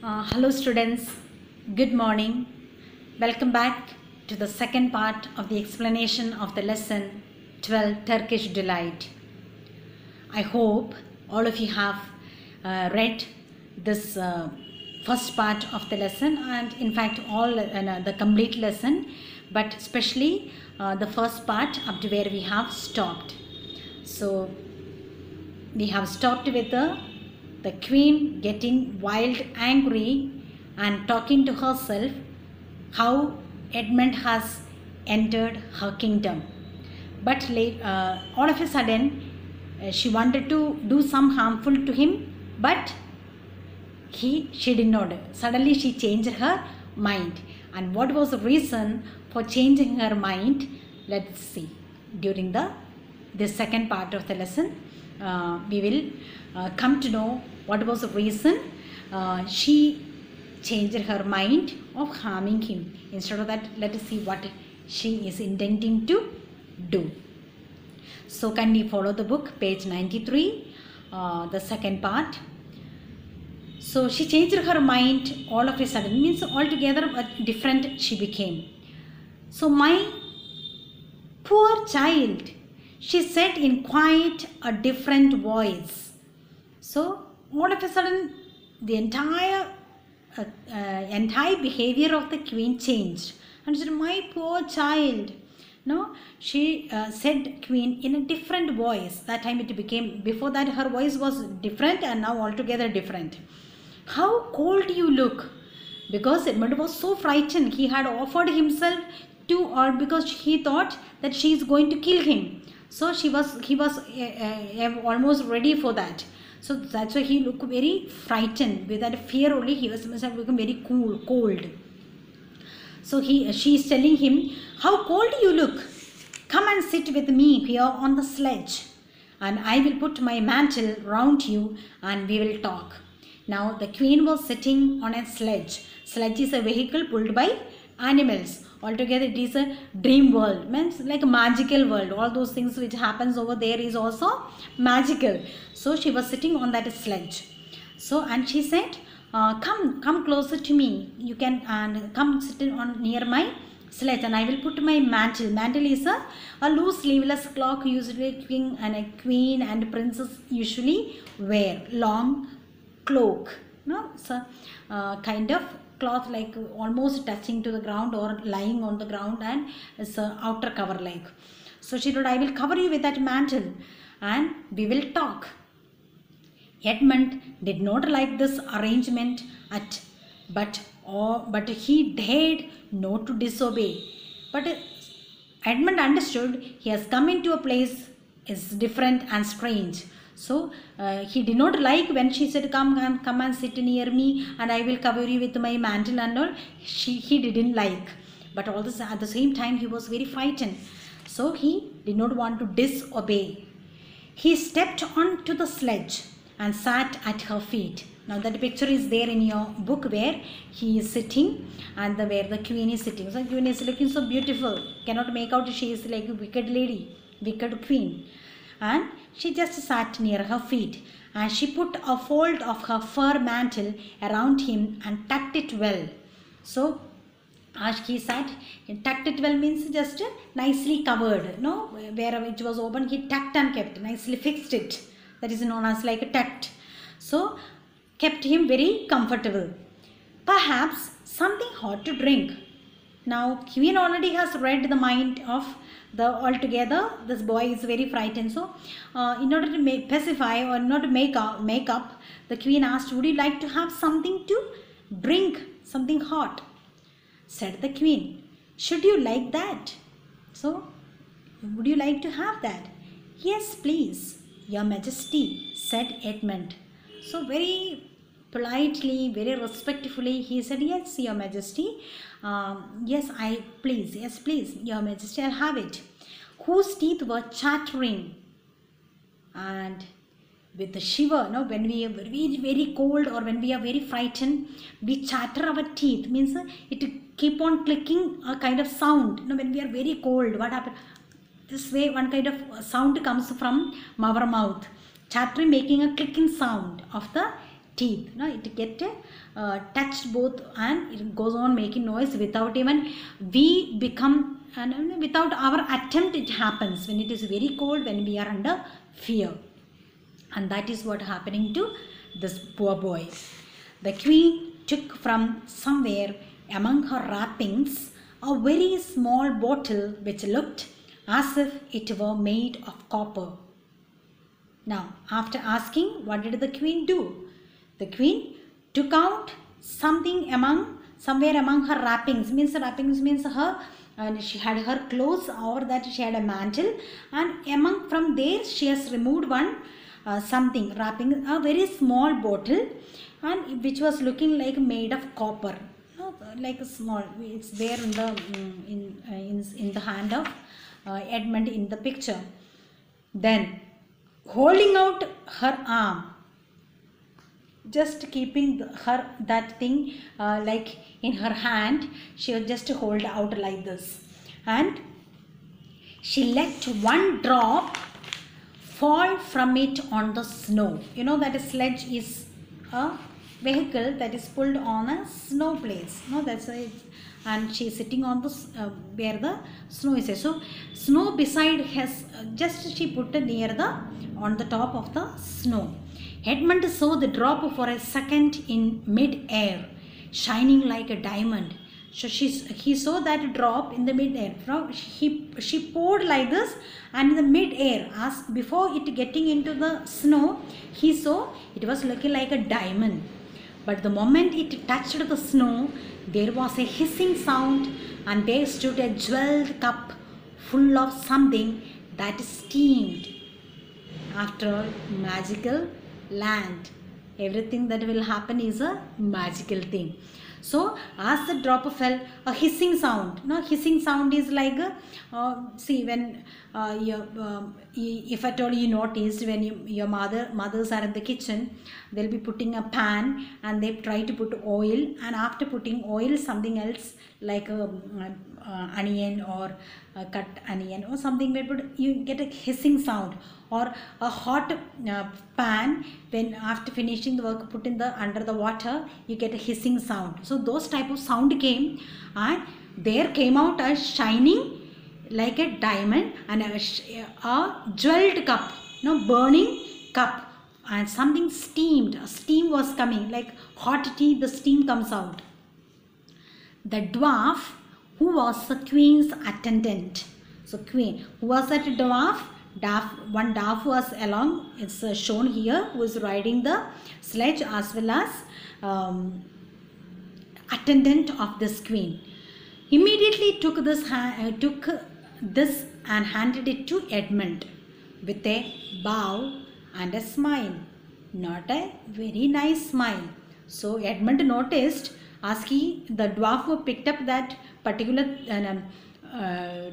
Hello students, good morning. Welcome back to the second part of the explanation of the lesson 12 Turkish Delight. I hope all of you have read this first part of the lesson and in fact all the complete lesson, but especially the first part up to where we have stopped. So we have stopped with the queen getting wild angry and talking to herself how Edmund has entered her kingdom. But all of a sudden she wanted to do some harmful to him, but she did not. Suddenly she changed her mind. And what was the reason for changing her mind? Let's see. During this second part of the lesson, we will come to know what was the reason she changed her mind of harming him. Instead of that, let us see what she is intending to do. So can we follow the book, page 93, the second part. So she changed her mind all of a sudden, means altogether different she became. So my poor child, she said in quite a different voice. So all of a sudden the entire behavior of the queen changed. And she said, my poor child. No, she said queen in a different voice. That time it became, before that her voice was different and now altogether different. How cold you look. Because Edmund was so frightened. He had offered himself to her because he thought that she is going to kill him. So he was almost ready for that. So that's why he looked very frightened. With that fear only, he must have become very cold. So she is telling him, how cold you look. Come and sit with me here on the sledge. And I will put my mantle round you and we will talk. Now the queen was sitting on a sledge. Sledge is a vehicle pulled by animals. Altogether it is a dream world, means like a magical world. All those things which happens over there is also magical. So she was sitting on that sledge. So and she said, come closer to me. You can come sit on near my sledge and I will put my mantle. Mantle is a loose sleeveless cloak usually king and a queen and princess usually wear. Long cloak, no, so kind of cloth like almost touching to the ground or lying on the ground, and it's an outer cover like. So she told, I will cover you with that mantle and we will talk. Edmund did not like this arrangement but he dared not to disobey. But Edmund understood he has come into a place is different and strange. So he did not like when she said, come and sit near me and I will cover you with my mantle and all. He didn't like. But all this, at the same time he was very frightened. So he did not want to disobey. He stepped onto the sledge and sat at her feet. Now that picture is there in your book where he is sitting and where the queen is sitting. So the queen is looking so beautiful. Cannot make out she is like a wicked lady, wicked queen. And she just sat near her feet and she put a fold of her fur mantle around him and tucked it well. So as he sat, tucked it well means just nicely covered. No, wherever it was open, he tucked and kept, nicely fixed it. That is known as like a tucked. So kept him very comfortable. Perhaps something hot to drink. Now queen already has read the mind of altogether this boy is very frightened. So in order to pacify or not to make up, the queen asked, would you like to have something to drink, something hot? Said the queen, should you like that? So would you like to have that? Yes, please, your majesty, said Edmund. So very politely, very respectfully he said, yes, your majesty. Yes, please, your majesty, I'll have it. Whose teeth were chattering. And with the shiver, no, when we are very, very cold or when we are very frightened, we chatter our teeth, means it keep on clicking a kind of sound. No, when we are very cold, what happens? This way one kind of sound comes from our mouth. Chattering, making a clicking sound of the teeth. No, it get touched both, and it goes on making noise without even we become, and without our attempt it happens when it is very cold, when we are under fear. And that is what happening to this poor boy. The queen took from somewhere among her wrappings a very small bottle which looked as if it were made of copper. Now, after asking, what did the queen do? The queen took out something somewhere among her wrappings. Wrappings means her, and she had her clothes, or that she had a mantle, and from there she has removed one something wrapping, a very small bottle, and which was looking like made of copper. Like a small, it's there in the in the hand of Edmund in the picture. Then, holding out her arm, just keeping that thing like in her hand, she would just hold out like this, and she let one drop fall from it on the snow. You know that a sledge is a vehicle that is pulled on a snow place. No, that's it. And she is sitting on the where the snow is. So snow beside has just she put it near on the top of the snow. Edmund saw the drop for a second in mid-air, shining like a diamond. So he saw that drop in the mid-air. She poured like this, and in the mid-air, as before it getting into the snow, he saw it was looking like a diamond. But the moment it touched the snow, there was a hissing sound, and there stood a jeweled cup full of something that steamed. After all, magical land. Everything that will happen is a magical thing. So as the drop fell, a hissing sound. Hissing sound is like see, when if at all you noticed, when your mothers are in the kitchen, they'll be putting a pan and they try to put oil, and after putting oil, something else like a onion or a cut onion or something, you get a hissing sound. Or a hot pan, when after finishing the work put in under the water, you get a hissing sound. So those type of sound came, and there came out a shining like a diamond and a jeweled cup, burning cup, and something steamed. A steam was coming like hot tea. The steam comes out. The dwarf, who was the queen's attendant. So queen, who was that dwarf? One dwarf was along, it's shown here, who is riding the sledge, as well as attendant of this queen. Immediately took this and handed it to Edmund with a bow and a smile. Not a very nice smile. So Edmund noticed, as the dwarf picked up that particular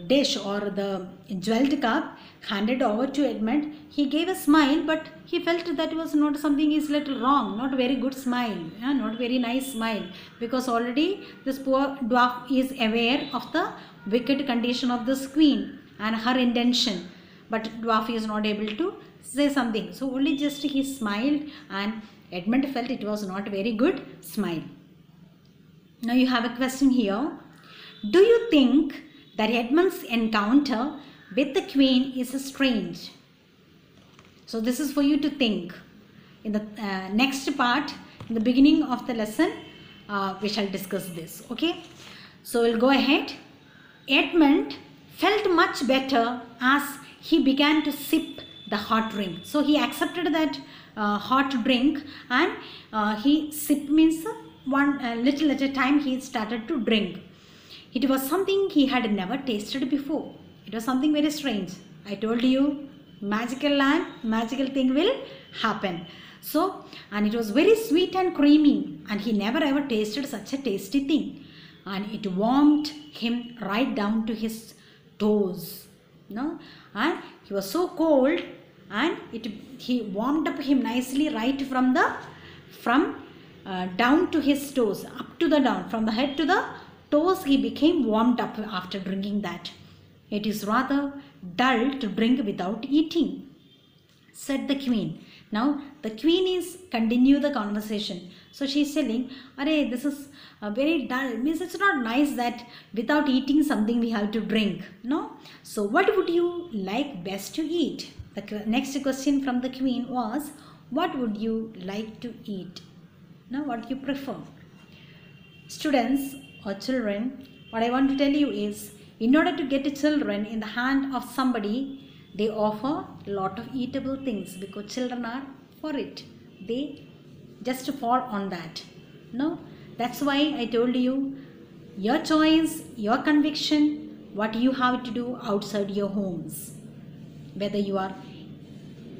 dish or the jeweled cup, handed over to Edmund, he gave a smile, but he felt that was not something is little wrong, not very good smile, not very nice smile, because already this poor dwarf is aware of the wicked condition of this queen and her intention, but dwarf is not able to say something. So only just he smiled, and Edmund felt it was not a very good smile. Now you have a question here. Do you think that Edmund's encounter with the queen is strange? So this is for you to think. In the next part, in the beginning of the lesson, we shall discuss this. Okay. So we'll go ahead. Edmund felt much better as he began to sip the hot drink. So he accepted that hot drink, and he sip means one little at a time he started to drink. It was something he had never tasted before. It was something very strange. I told you, magical land, magical thing will happen. So, and it was very sweet and creamy, and he never ever tasted such a tasty thing. And it warmed him right down to his toes. And he was so cold, and he warmed up him nicely right from down to his toes, up to the down, from the head to the toes. He became warmed up after drinking that. It is rather dull to drink without eating, said the queen. Now the queen is continue the conversation. So she is telling, "Arey, this is very dull. Means it's not nice that without eating something we have to drink. No. So what would you like best to eat?" The next question from the queen was, "What would you like to eat? Now, what you prefer?" Students or children, what I want to tell you is, in order to get children in the hand of somebody, they offer a lot of eatable things because children are for it. They just fall on that. No, that's why I told you, your choice, your conviction, what you have to do outside your homes. Whether you are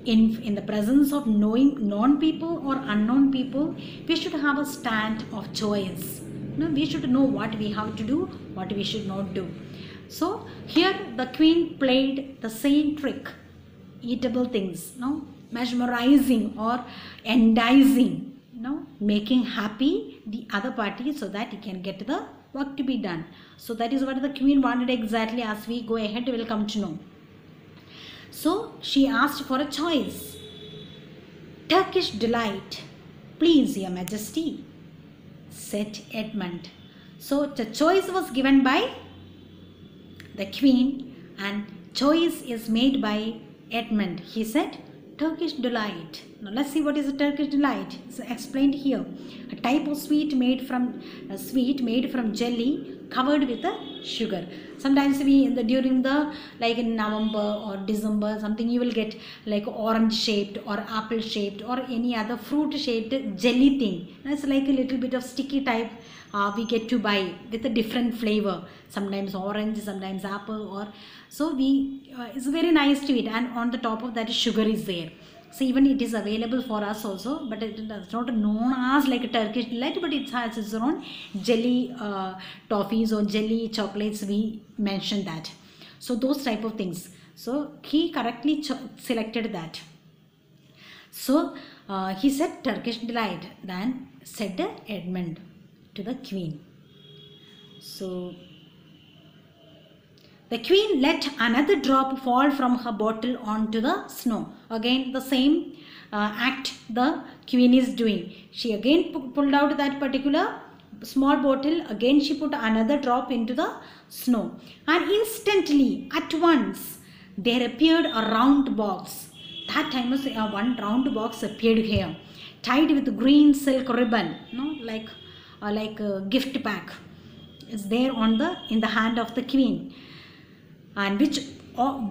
in the presence of known people or unknown people, we should have a stand of choice. No, we should know what we have to do, what we should not do. So here the queen played the same trick, eatable things, no, mesmerizing or enticing, no, making happy the other party so that he can get the work to be done. So that is what the queen wanted exactly. As we go ahead, we will come to know. So she asked for a choice. "Turkish delight, please, your majesty," said Edmund. So the choice was given by the queen and choice is made by Edmund. He said, "Turkish delight." Now let's see what is a Turkish delight. It's explained here. A type of sweet made from jelly covered with sugar. Sometimes during the like in November or December something, you will get like orange shaped or apple shaped or any other fruit shaped jelly thing. That's like a little bit of sticky type. We get to buy with a different flavor, sometimes orange, sometimes apple, or so it's very nice to eat, and on the top of that sugar is there. So even it is available for us also, but it is not known as like a Turkish delight, but it has its own jelly toffees or jelly chocolates, we mentioned that. So those type of things. So he correctly selected that. So he said Turkish delight. Then said Edmund to the queen. So the queen let another drop fall from her bottle onto the snow. Again the same act the queen is doing. She again pulled out that particular small bottle. Again she put another drop into the snow. And instantly, at once, there appeared a round box. That time was one round box appeared here, tied with green silk ribbon, like a gift pack is there in the hand of the queen, and which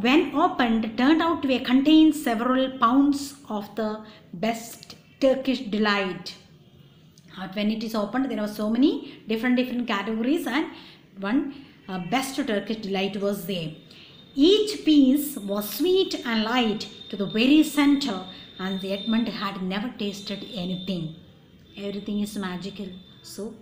when opened turned out to contain several pounds of the best Turkish delight. When it is opened, there are so many different categories, and one best Turkish delight was there. Each piece was sweet and light to the very center, and Edmund had never tasted anything. Everything is magical, so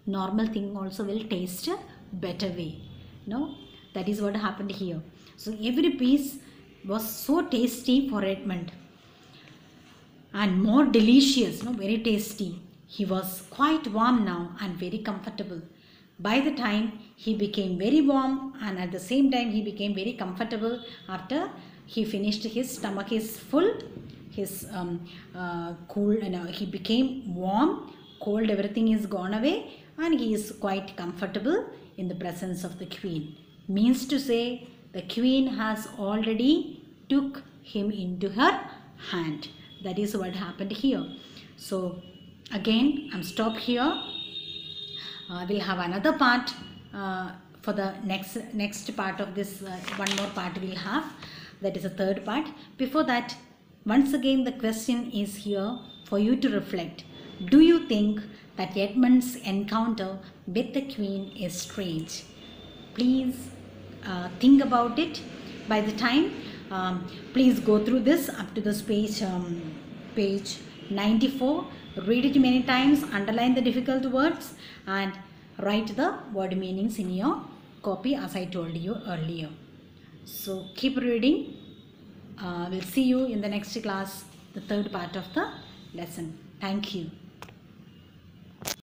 normal thing also will taste a better way. No, that is what happened here. So every piece was so tasty for Edmund and more delicious, very tasty. He was quite warm now and very comfortable. By the time he became very warm, and at the same time he became very comfortable after he finished, his stomach is full, his cool, he became warm, cold, everything is gone away, and he is quite comfortable in the presence of the queen. Means to say, the queen has already took him into her hand. That is what happened here. So again, I'm stopped here. We'll have another part for the next part of this. One more part we'll have. That is a third part. Before that, once again the question is here for you to reflect. Do you think that Edmund's encounter with the queen is strange? Please think about it. By the time, please go through this up to this page 94. Read it many times, underline the difficult words, and write the word meanings in your copy as I told you earlier. So keep reading. We'll see you in the next class, the third part of the lesson. Thank you.